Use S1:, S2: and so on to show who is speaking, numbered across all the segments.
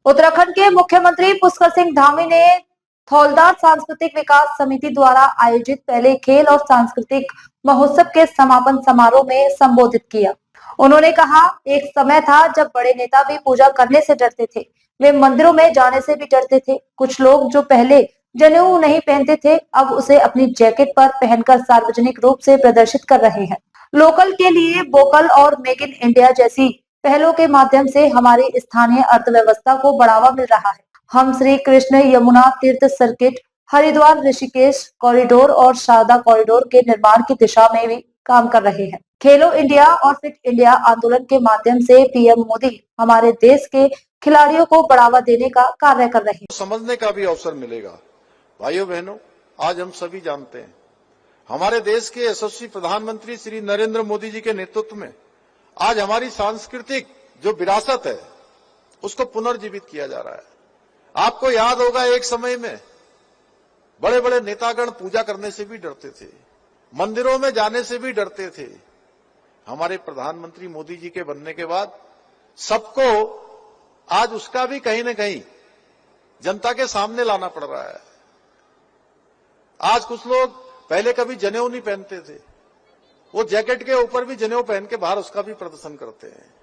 S1: उत्तराखंड के मुख्यमंत्री पुष्कर सिंह धामी ने थौलदार सांस्कृतिक विकास समिति द्वारा आयोजित पहले खेल और सांस्कृतिक महोत्सव के समापन समारोह में संबोधित किया। उन्होंने कहा, एक समय था जब बड़े नेता भी पूजा करने से डरते थे, वे मंदिरों में जाने से भी डरते थे। कुछ लोग जो पहले जनेऊ नहीं पहनते थे, अब उसे अपनी जैकेट पर पहनकर सार्वजनिक रूप से प्रदर्शित कर रहे हैं। लोकल के लिए वोकल और मेक इन इंडिया जैसी पहलों के माध्यम से हमारी स्थानीय अर्थव्यवस्था को बढ़ावा मिल रहा है। हम श्री कृष्ण यमुना तीर्थ सर्किट, हरिद्वार ऋषिकेश कॉरिडोर और शारदा कॉरिडोर के निर्माण की दिशा में भी काम कर रहे हैं। खेलो इंडिया और फिट इंडिया आंदोलन के माध्यम से पीएम मोदी हमारे देश के खिलाड़ियों को बढ़ावा देने का कार्य कर रहे हैं।
S2: समझने का भी अवसर मिलेगा। भाइयों बहनों, आज हम सभी जानते हैं हमारे देश के यशस्वी प्रधानमंत्री श्री नरेंद्र मोदी जी के नेतृत्व में आज हमारी सांस्कृतिक जो विरासत है उसको पुनर्जीवित किया जा रहा है। आपको याद होगा, एक समय में बड़े बड़े नेतागण पूजा करने से भी डरते थे, मंदिरों में जाने से भी डरते थे। हमारे प्रधानमंत्री मोदी जी के बनने के बाद सबको आज उसका भी कहीं न कहीं जनता के सामने लाना पड़ रहा है। आज कुछ लोग पहले कभी जनेऊ नहीं पहनते थे, वो जैकेट के ऊपर भी जनेऊ पहन के बाहर उसका भी प्रदर्शन करते हैं।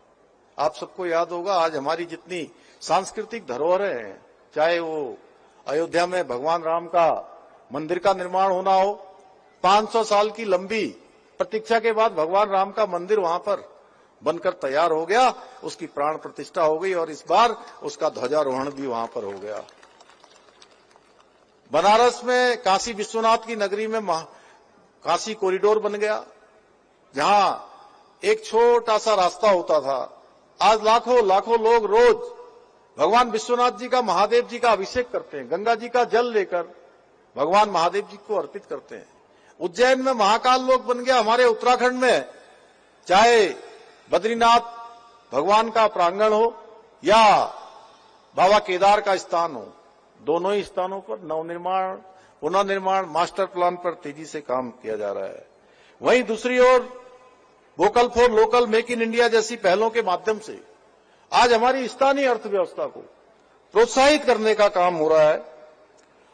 S2: आप सबको याद होगा, आज हमारी जितनी सांस्कृतिक धरोहरें हैं, चाहे वो अयोध्या में भगवान राम का मंदिर का निर्माण होना हो, 500 साल की लंबी प्रतीक्षा के बाद भगवान राम का मंदिर वहां पर बनकर तैयार हो गया, उसकी प्राण प्रतिष्ठा हो गई और इस बार उसका ध्वजारोहण भी वहां पर हो गया। बनारस में काशी विश्वनाथ की नगरी में काशी कॉरिडोर बन गया, जहां एक छोटा सा रास्ता होता था, आज लाखों लाखों लोग रोज भगवान विश्वनाथ जी का, महादेव जी का अभिषेक करते हैं, गंगा जी का जल लेकर भगवान महादेव जी को अर्पित करते हैं। उज्जैन में महाकाल लोक बन गया। हमारे उत्तराखंड में चाहे बद्रीनाथ भगवान का प्रांगण हो या बाबा केदार का स्थान हो, दोनों ही स्थानों पर नवनिर्माण, पुनर्निर्माण, मास्टर प्लान पर तेजी से काम किया जा रहा है। वहीं दूसरी ओर vocal for local, make in India जैसी पहलों के माध्यम से आज हमारी स्थानीय अर्थव्यवस्था को प्रोत्साहित करने का काम हो रहा है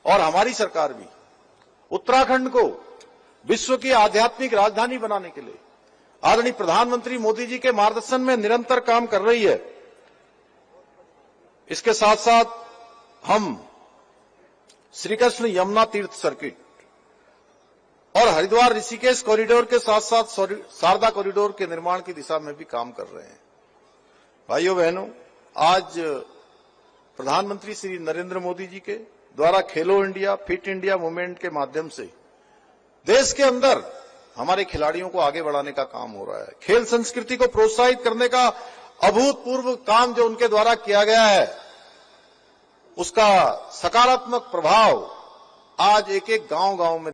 S2: और हमारी सरकार भी उत्तराखंड को विश्व की आध्यात्मिक राजधानी बनाने के लिए आदरणीय प्रधानमंत्री मोदी जी के मार्गदर्शन में निरंतर काम कर रही है। इसके साथ साथ हम श्री कृष्ण यमुना तीर्थ सर्किट और हरिद्वार ऋषिकेश कॉरिडोर के साथ साथ शारदा कॉरिडोर के निर्माण की दिशा में भी काम कर रहे हैं। भाइयों बहनों, आज प्रधानमंत्री श्री नरेंद्र मोदी जी के द्वारा खेलो इंडिया, फिट इंडिया मूवमेंट के माध्यम से देश के अंदर हमारे खिलाड़ियों को आगे बढ़ाने का काम हो रहा है। खेल संस्कृति को प्रोत्साहित करने का अभूतपूर्व काम जो उनके द्वारा किया गया है, उसका सकारात्मक प्रभाव आज एक एक गांव-गांव में